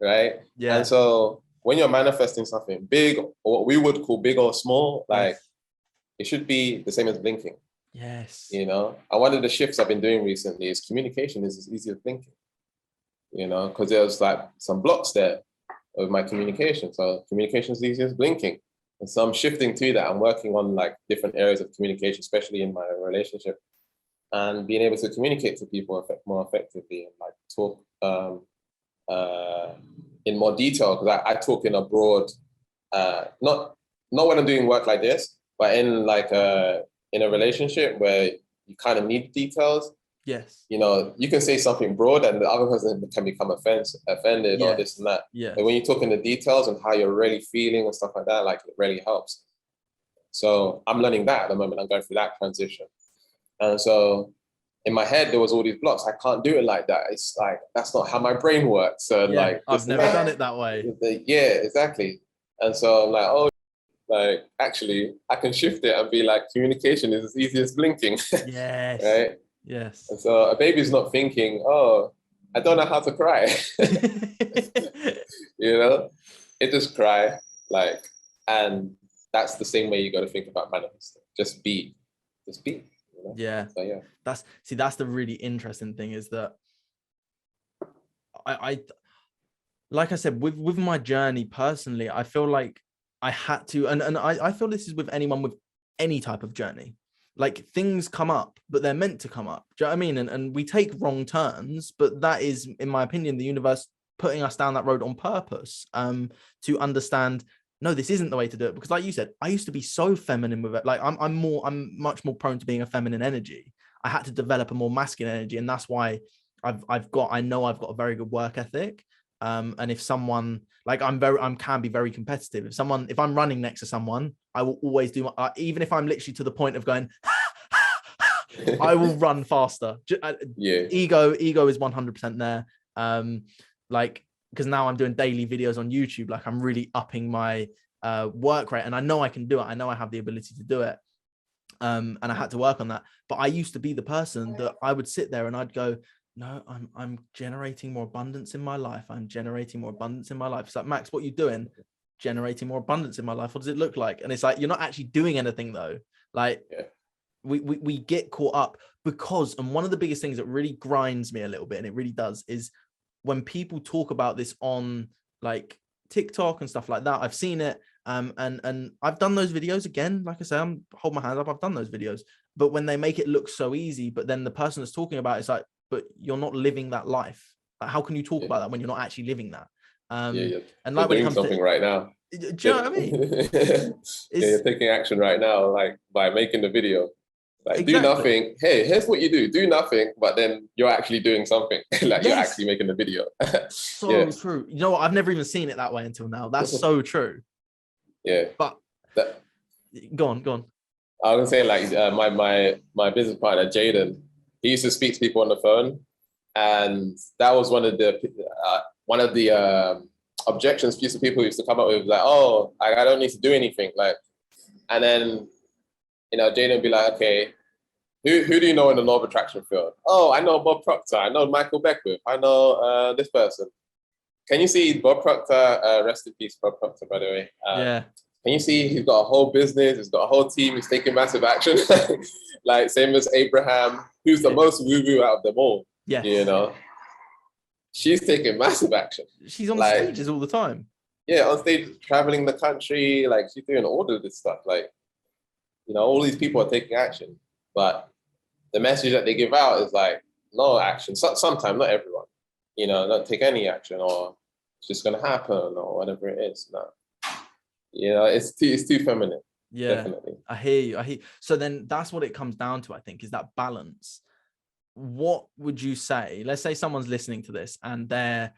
right? Yeah. And so when you're manifesting something big, or what we would call big or small, like it should be the same as blinking. Yes. You know, and one of the shifts I've been doing recently is communication is as easy as blinking. You know, because there's like some blocks there of my communication. So communication is easy as blinking. And so I'm shifting to that. I'm working on like different areas of communication, especially in my relationship, and being able to communicate to people more effectively and like talk in more detail. Because I talk in a broad, not when I'm doing work like this, but in like in a relationship where you kind of need details. Yes. You know, you can say something broad and the other person can become offended or this and that. Yeah. But when you talk in the details and how you're really feeling and stuff like that, like it really helps. So I'm learning that at the moment. I'm going through that transition. And so in my head, there was all these blocks. I can't do it like that. It's like, that's not how my brain works. So like, I've never done it that way. Yeah, exactly. And so I'm like, oh, like actually I can shift it and be like, communication is as easy as blinking. Yes. Right? Yes. And so a baby's not thinking, oh, I don't know how to cry. You know, it just cry, like, and that's the same way you got to think about manifesting. Just be. You know? Yeah. So that's the really interesting thing is that I like I said, with my journey personally, I feel like I had to, and I feel this is with anyone with any type of journey. Like things come up, but they're meant to come up. Do you know what I mean? And we take wrong turns, but that is, in my opinion, the universe putting us down that road on purpose, to understand, no, this isn't the way to do it. Because like you said, I used to be so feminine with it. Like I'm much more prone to being a feminine energy. I had to develop a more masculine energy. And that's why I know I've got a very good work ethic. And if someone, like I can be very competitive. If I'm running next to someone, I will always do even if I'm literally to the point of going, I will run faster. Ego is 100% there. Like, because now I'm doing daily videos on YouTube, like I'm really upping my work rate, and I know I can do it. I know I have the ability to do it. And I had to work on that. But I used to be the person that I would sit there and I'd go, no, I'm generating more abundance in my life. I'm generating more abundance in my life. It's like, Max, what are you doing? Generating more abundance in my life. What does it look like? And it's like, you're not actually doing anything though. Like, we get caught up because, and one of the biggest things that really grinds me a little bit, and it really does, is when people talk about this on like TikTok and stuff like that. I've seen it. And I've done those videos again. Like I say, I'm hold my hands up. I've done those videos, but when they make it look so easy, but then the person that's talking about it's like, but you're not living that life. Like, how can you talk about that when you're not actually living that? And like, when it comes something to, right now. do you know what I mean? You're taking action right now, like by making the video. Like, exactly. Do nothing. Hey, here's what you do. Do nothing, but then you're actually doing something. Like, you're actually making the video. So true. You know what? I've never even seen it that way until now. That's so true. Yeah. But go on. I was gonna say, like, my business partner, Jaden, he used to speak to people on the phone, and that was one of the objections people used to come up with, like, oh, I don't need to do anything, like, and then, Jaden would be like, okay, who do you know in the law of attraction field? Oh, I know Bob Proctor, I know Michael Beckwith, I know this person. Can you see Bob Proctor? Rest in peace, Bob Proctor, by the way. Can you see he's got a whole business, he's got a whole team, he's taking massive action. Like, same as Abraham, who's the most woo-woo out of them all. Yeah. She's taking massive action. She's on stages all the time. Yeah, on stage, traveling the country, like, she's doing all of this stuff. Like, all these people are taking action. But the message that they give out is like, no action. Sometimes, not everyone. Don't take any action, or it's just gonna happen, or whatever it is. No. It's too feminine. Yeah, definitely. I hear you. So then that's what it comes down to, I think, is that balance. What would you say? Let's say someone's listening to this and they're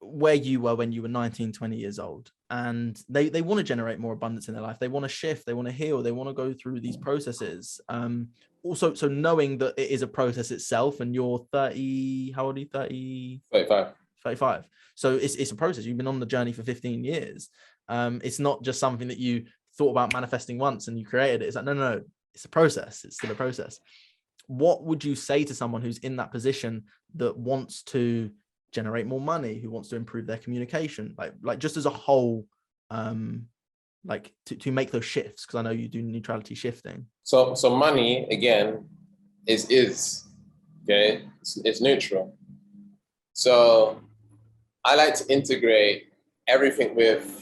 where you were when you were 19, 20 years old, and they want to generate more abundance in their life. They want to shift, they want to heal, they want to go through these processes. Also, so knowing that it is a process itself, and you're 30, how old are you? 35. So it's a process. You've been on the journey for 15 years. It's not just something that you thought about manifesting once and you created it. It's like, no, it's a process. It's still a process. What would you say to someone who's in that position that wants to generate more money, who wants to improve their communication, like just as a whole, like to make those shifts? Because I know you do neutrality shifting. So money, again, is okay. It's neutral. So I like to integrate everything with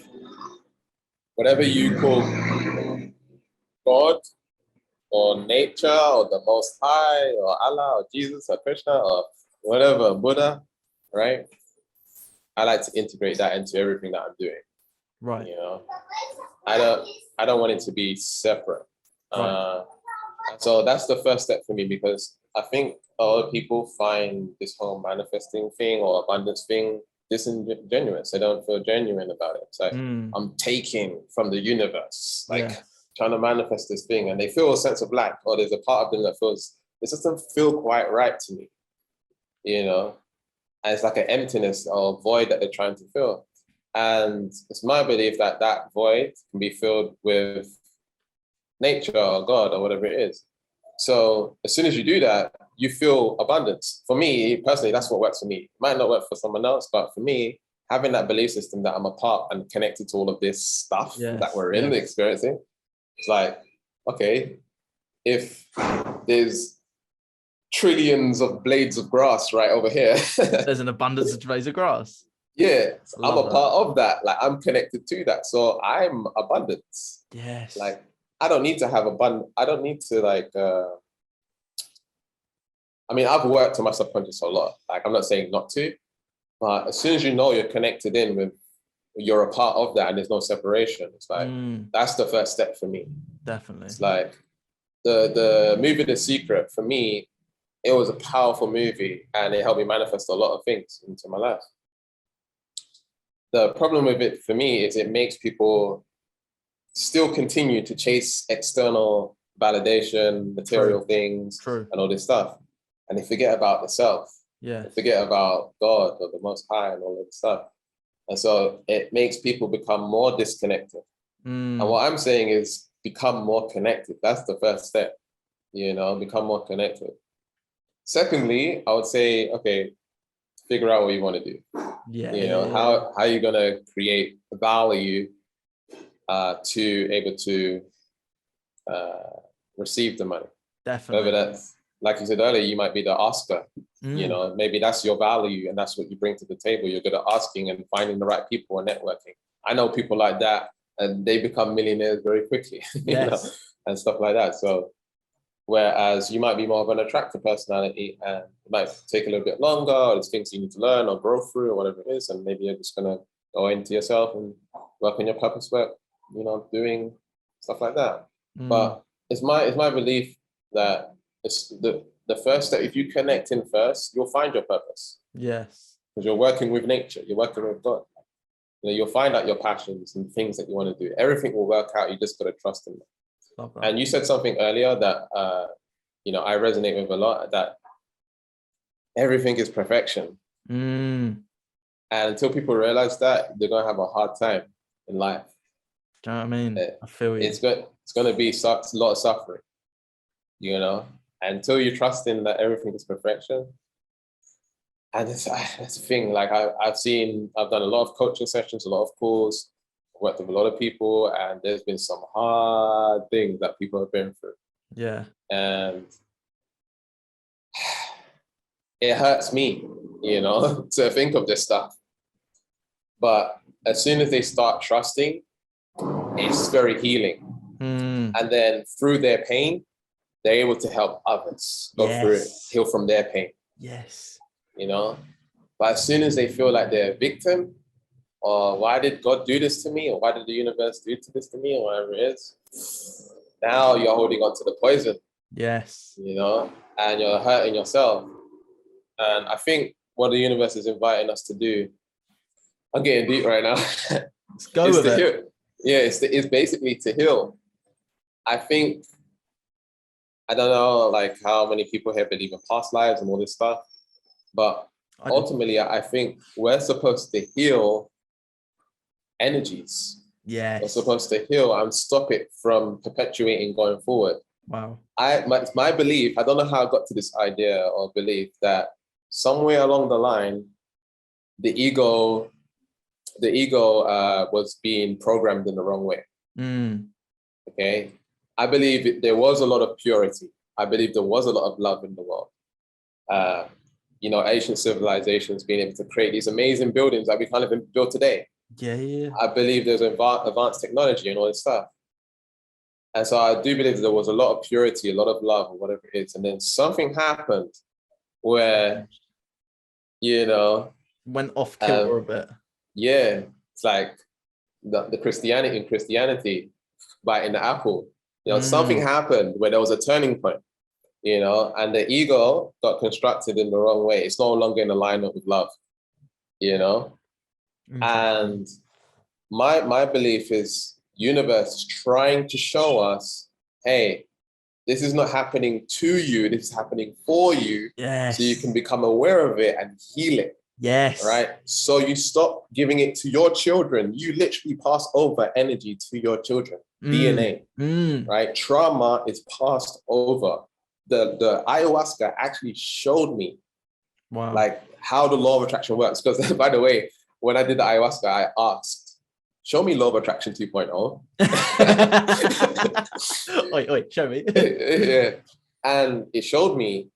whatever you call God or nature or the Most High or Allah or Jesus or Krishna or whatever, Buddha, right? I like to integrate that into everything that I'm doing. Right. I don't want it to be separate. Right. So that's the first step for me, because I think a lot of people find this whole manifesting thing or abundance thing disingenuous. They don't feel genuine about it. It's like, I'm taking from the universe, trying to manifest this thing, and they feel a sense of lack, or there's a part of them that feels, this doesn't feel quite right to me, and it's like an emptiness or void that they're trying to fill. And it's my belief that that void can be filled with nature or God or whatever it is. So as soon as you do that, you feel abundance. For me, personally, that's what works for me. It might not work for someone else, but for me, having that belief system that I'm a part and connected to all of this stuff that we're in experiencing, it's like, okay, if there's trillions of blades of grass right over here, there's an abundance of blades of grass. Yeah, I'm a part of that. Like, I'm connected to that. So I'm abundance. Yes. Like, I don't need to have abundance. I don't need to I've worked on my subconscious a lot. Like, I'm not saying not to, but as soon as you know you're connected in with, you're a part of that and there's no separation, it's like, that's the first step for me. Definitely. It's like the movie The Secret, for me, it was a powerful movie and it helped me manifest a lot of things into my life. The problem with it for me is it makes people still continue to chase external validation, material things, and all this stuff. And they forget about the self. Yeah. Forget about God or the Most High and all that stuff. And so it makes people become more disconnected. And what I'm saying is become more connected. That's the first step, become more connected. Secondly, I would say, okay, figure out what you want to do. How are you going to create value to able to receive the money? Definitely. Whether that's, like you said earlier, you might be the asker. Maybe that's your value and that's what you bring to the table. You're good at asking and finding the right people and networking. I know people like that, and they become millionaires very quickly, and stuff like that. So whereas you might be more of an attractive personality and it might take a little bit longer, or there's things you need to learn or grow through or whatever it is, and maybe you're just going to go into yourself and work on your purpose work, doing stuff like that. But it's my belief that it's the first step. If you connect in first, you'll find your purpose. Yes. Because you're working with nature, you're working with God. You'll find out your passions and things that you want to do. Everything will work out. You just got to trust in them. And you said something earlier that, I resonate with a lot, that everything is perfection. And until people realize that, they're going to have a hard time in life. Do you know what I mean? I feel you. It's going to be a lot of suffering, until you trust in that everything is perfection. And that's the thing. Like I've done a lot of coaching sessions, a lot of calls, worked with a lot of people, and there's been some hard things that people have been through. Yeah. And it hurts me, to think of this stuff. But as soon as they start trusting, it's very healing. And then through their pain, they're able to help others go through it, heal from their pain. Yes. But as soon as they feel like they're a victim, or why did God do this to me, or why did the universe do this to me, or whatever it is, now you're holding on to the poison. Yes. And you're hurting yourself. And I think what the universe is inviting us to do, I'm getting deep right now. Let's go with it. Heal. Yeah, it's basically to heal. I think, I don't know, like how many people here believe in past lives and all this stuff, but ultimately, I think we're supposed to heal energies. Yes. We're supposed to heal and stop it from perpetuating going forward. Wow. My belief, I don't know how I got to this idea or belief, that somewhere along the line, the ego was being programmed in the wrong way. Okay. I believe there was a lot of purity. I believe there was a lot of love in the world. Ancient civilizations being able to create these amazing buildings that we can't even build today. Yeah. I believe there's advanced technology and all this stuff. And so I do believe there was a lot of purity, a lot of love, or whatever it is. And then something happened where, went off kilter a bit. Yeah. It's like the Christianity biting the apple. Something happened where there was a turning point. And the ego got constructed in the wrong way. It's no longer in alignment with love, And my belief is universe trying to show us, hey, this is not happening to you. This is happening for you. Yes. So you can become aware of it and heal it. Yes. Right. So you stop giving it to your children. You literally pass over energy to your children. DNA. Right. Trauma is passed over. The ayahuasca actually showed me like how the law of attraction works. Because by the way, when I did the ayahuasca, I asked, show me law of attraction 2.0. Wait, show me. Yeah. And it showed me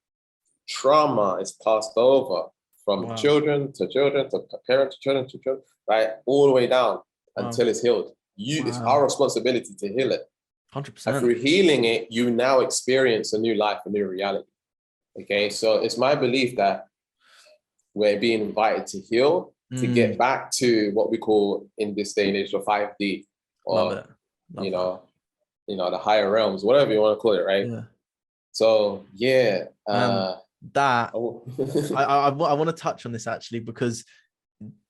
trauma is passed over from children to children to parents to children to children, right? All the way down until it's healed. It's our responsibility to heal it. 100%. And through healing it, you now experience a new life, a new reality. Okay, so it's my belief that we're being invited to heal, to get back to what we call in this day and age the 5D, or the higher realms, whatever you want to call it, right? Yeah. So I want to touch on this actually, because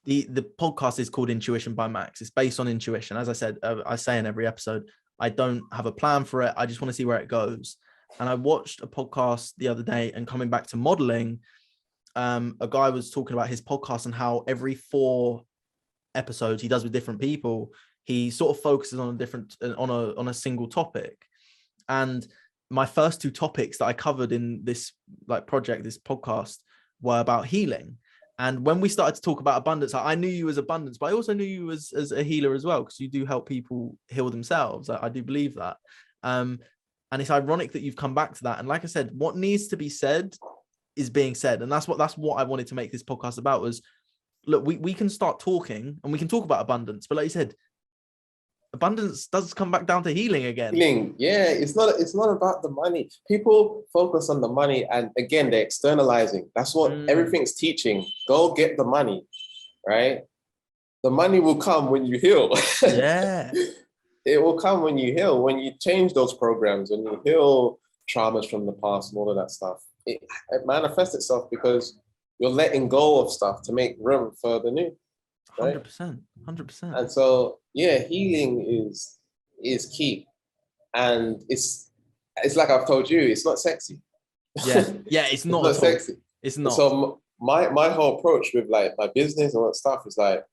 the podcast is called Intuition by Max. It's based on intuition. As I said, I say in every episode, I don't have a plan for it. I just want to see where it goes. And I watched a podcast the other day, and coming back to modeling, a guy was talking about his podcast and how every 4 episodes he does with different people, he sort of focuses on a single topic. And my first 2 topics that I covered in this project, this podcast, were about healing. And when we started to talk about abundance, I knew you as abundance, but I also knew you as a healer as well, because you do help people heal themselves. I do believe that. And it's ironic that you've come back to that. And like I said, what needs to be said is being said. And that's what I wanted to make this podcast about was, look, we can start talking and we can talk about abundance, but like you said, abundance does come back down to healing again. Healing, yeah. It's not about the money. People focus on the money, and again, they're externalizing. That's what everything's teaching. Go get the money, right? The money will come when you heal. Yeah. It will come when you heal, when you change those programs, when you heal traumas from the past and all of that stuff. It manifests itself because you're letting go of stuff to make room for the new. Right? 100%. And so, yeah, healing is key. And it's like I've told you, it's not sexy. Yeah, it's not sexy. It's not. So my whole approach with like my business and all that stuff is like,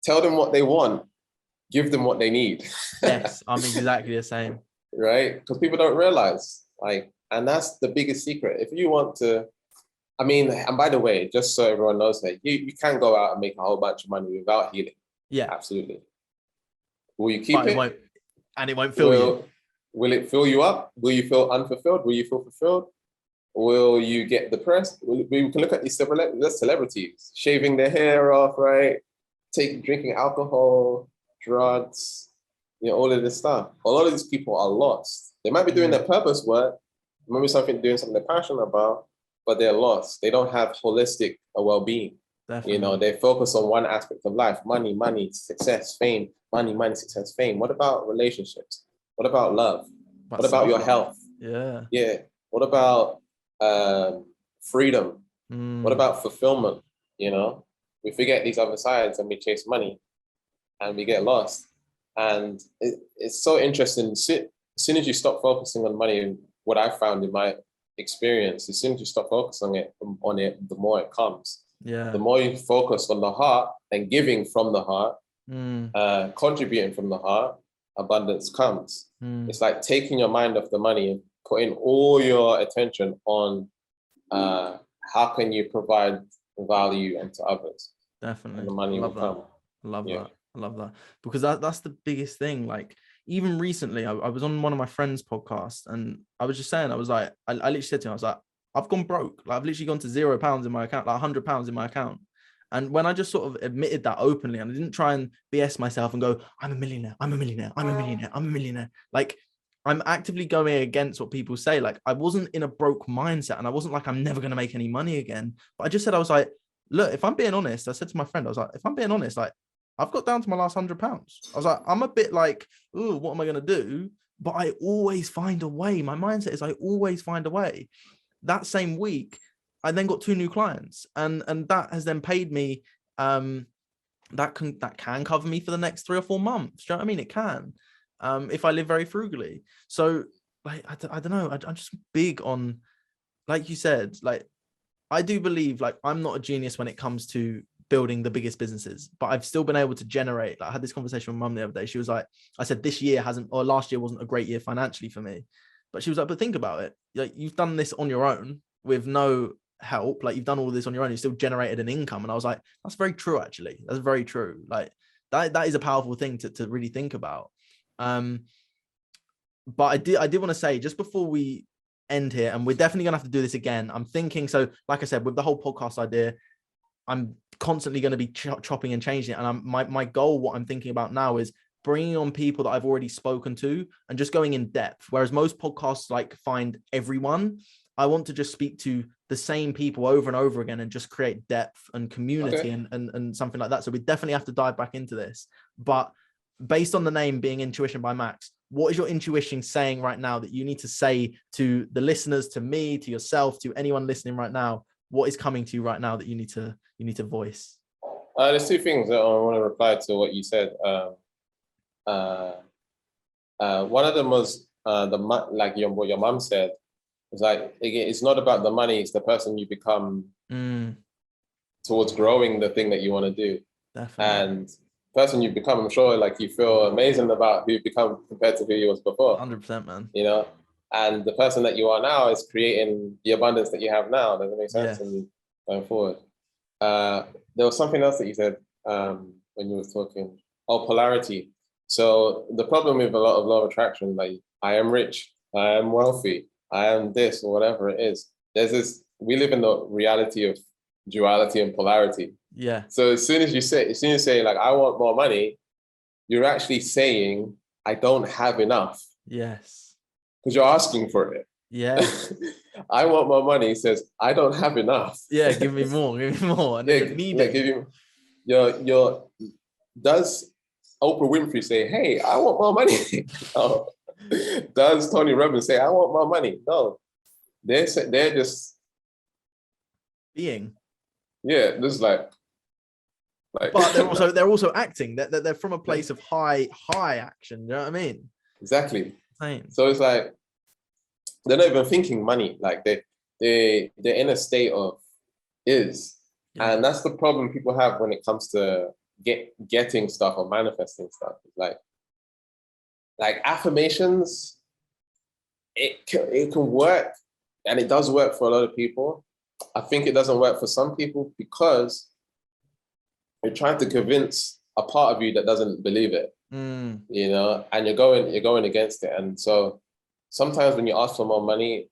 tell them what they want, give them what they need. Yes, I'm exactly the same. Right? Because people don't realize, and that's the biggest secret. If you want to, and by the way, just so everyone knows that you can go out and make a whole bunch of money without healing. Yeah. Absolutely. Will you keep it? And it won't fill you. Will it fill you up? Will you feel unfulfilled? Will you feel fulfilled? Will you get depressed? We can look at these celebrities shaving their hair off, right? Drinking alcohol, drugs, all of this stuff. A lot of these people are lost. They might be doing their purpose work, maybe doing something they're passionate about, but they're lost. They don't have holistic well-being. Definitely. They focus on one aspect of life: money, success, fame. Money, success, fame. What about relationships? What about love? What about your health? Yeah. What about freedom? What about fulfillment? We forget these other sides and we chase money and we get lost. And it's so interesting. As soon as you stop focusing on money, and what I found in my experience, as soon as you stop focusing on it, the more it comes. Yeah. The more you focus on the heart and giving from the heart, contributing from the heart, abundance comes. It's like taking your mind off the money and putting all your attention on how can you provide value onto others. Definitely. And the money will come. I love that. Because that's the biggest thing. Like, even recently, I was on one of my friends' podcasts, and I was just saying, I was like, I literally said to him, I was like, I've gone broke. Like, I've literally gone to £0 in my account, like £100 in my account. And when I just sort of admitted that openly, and I didn't try and BS myself and go, I'm a millionaire. Like, I'm actively going against what people say. Like, I wasn't in a broke mindset, and I wasn't like, I'm never going to make any money again. But I just said, I was like, look, if I'm being honest, I said to my friend, I was like, if I'm being honest, like, I've got down to my last £100. I was like, I'm a bit like, oh, what am I going to do? But I always find a way. My mindset is I always find a way. That same week, I then got 2 new clients, and that has then paid me. That can cover me for the next 3 or 4 months. Do you know what I mean? It can, if I live very frugally. So, like, I don't know. I'm just big on, like you said, like, I do believe, like, I'm not a genius when it comes to building the biggest businesses, but I've still been able to generate. Like, I had this conversation with Mum the other day. She was like, I said, last year wasn't a great year financially for me. But she was like, but think about it. Like, you've done this on your own with no help. Like, you've done all this on your own. You still generated an income. And I was like, that's very true, actually. That's very true. Like, that is a powerful thing to really think about. But I did want to say, just before we end here, and we're definitely going to have to do this again, I'm thinking, so like I said, with the whole podcast idea, I'm constantly going to be chopping and changing it. And my goal, what I'm thinking about now, is bringing on people that I've already spoken to and just going in depth. Whereas most podcasts like find everyone, I want to just speak to the same people over and over again and just create depth and community and something like that. So we definitely have to dive back into this. But based on the name being Intuition by Max, what is your intuition saying right now that you need to say to the listeners, to me, to yourself, to anyone listening right now? What is coming to you right now that you need to voice? There's 2 things that I want to reply to what you said. One of them was what your mom said. It's like, again, it's not about the money, it's the person you become towards growing the thing that you want to do. Definitely. And person you become, I'm sure like you feel amazing about who you become compared to who you was before. 100%, man. You know, and the person that you are now is creating the abundance that you have now. Does that make sense? Yes. And going forward. There was something else that you said when you were talking. Oh, polarity. So the problem with a lot of law of attraction, like I am rich, I am wealthy, I am this or whatever it is. There's this, we live in the reality of duality and polarity. Yeah. So as soon as you say like, I want more money, you're actually saying, I don't have enough. Yes. Because you're asking for it. Yeah. I want more money says, I don't have enough. Yeah, give me more, give me more. And does Oprah Winfrey say, hey, I want more money? No. Does Tony Robbins say, I want more money? No. They're just being. Yeah, just like. But they're also acting. They're from a place of high action. You know what I mean? Exactly. Same. So it's like they're not even thinking money. Like they're in a state of is. Yeah. And that's the problem people have when it comes to getting stuff or manifesting stuff. Like affirmations, it can work, and it does work for a lot of people. I think it doesn't work for some people because you're trying to convince a part of you that doesn't believe it, you know, and you're going against it. And so sometimes when you ask for more money,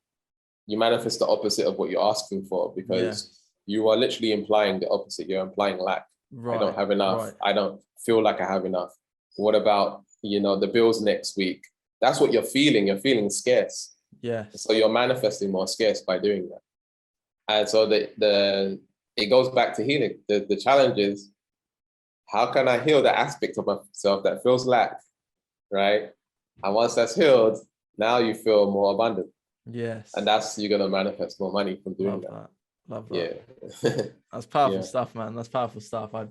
you manifest the opposite of what you're asking for, because you are literally implying the opposite. You're implying lack. Right. I don't have enough. Right. I don't feel like I have enough. What about, you know, the bills next week? That's what you're feeling. You're feeling scarce. Yeah. So you're manifesting more scarce by doing that. And so it goes back to healing. The challenge is, how can I heal that aspect of myself that feels lack, right? And once that's healed, now you feel more abundant. Yes. And you're going to manifest more money from doing that. Love that. Yeah. That's powerful stuff, man. That's powerful stuff. I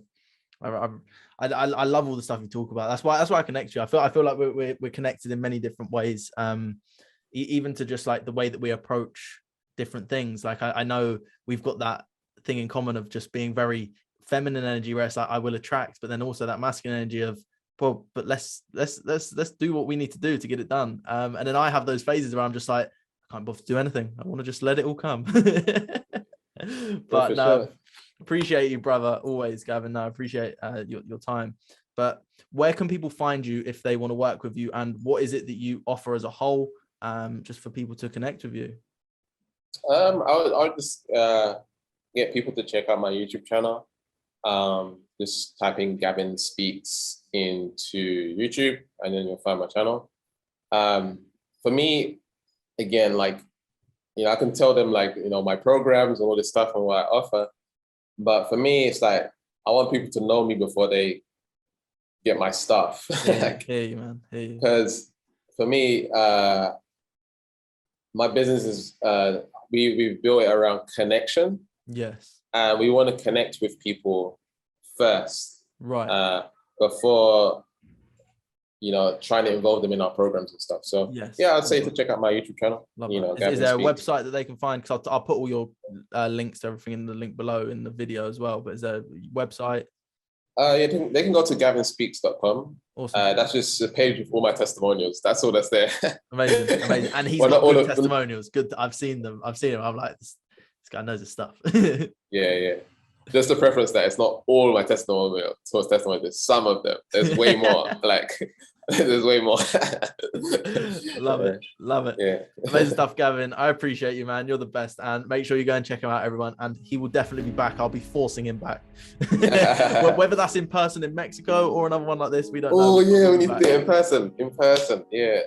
love all the stuff you talk about. That's why I connect to you. I feel like we're connected in many different ways. Even to just like the way that we approach different things. Like I know we've got that thing in common of just being very feminine energy, where it's like I will attract, but then also that masculine energy of, well, but let's do what we need to do to get it done. And then I have those phases where I'm just like, I can't bother to do anything. I want to just let it all come. But no, appreciate you, brother, always, Gavin. No, I appreciate your time. But where can people find you if they want to work with you, and what is it that you offer as a whole, just for people to connect with you? I'll just get people to check out my YouTube channel. Just type in Gavin Speaks into YouTube, and then you'll find my channel. For me, again, like, you know, I can tell them, like, you know, my programs and all this stuff and what I offer. But for me, it's like, I want people to know me before they get my stuff. Hey, man. Hey. Because for me, my business is, we've built it around connection. Yes. And we want to connect with people first. Right. Before, you know, trying to involve them in our programs and stuff. So I'd say to check out my YouTube channel. Is there a website that they can find? Because I'll put all your links to everything in the link below in the video as well. But is there a website? They can go to gavinspeaks.com. Awesome. That's just a page with all my testimonials. That's all that's there. Amazing. And he's got good testimonials. Good. I've seen them. I'm like, this guy knows his stuff. Yeah. Just the preference that it's not all my testimonials. There's some of them. There's way more. There's way more. Love it. Yeah. Amazing stuff, Gavin. I appreciate you, man. You're the best. And make sure you go and check him out, everyone. And he will definitely be back. I'll be forcing him back. Whether that's in person in Mexico or another one like this, we don't know. Oh, yeah, we need to do it in person. Yeah.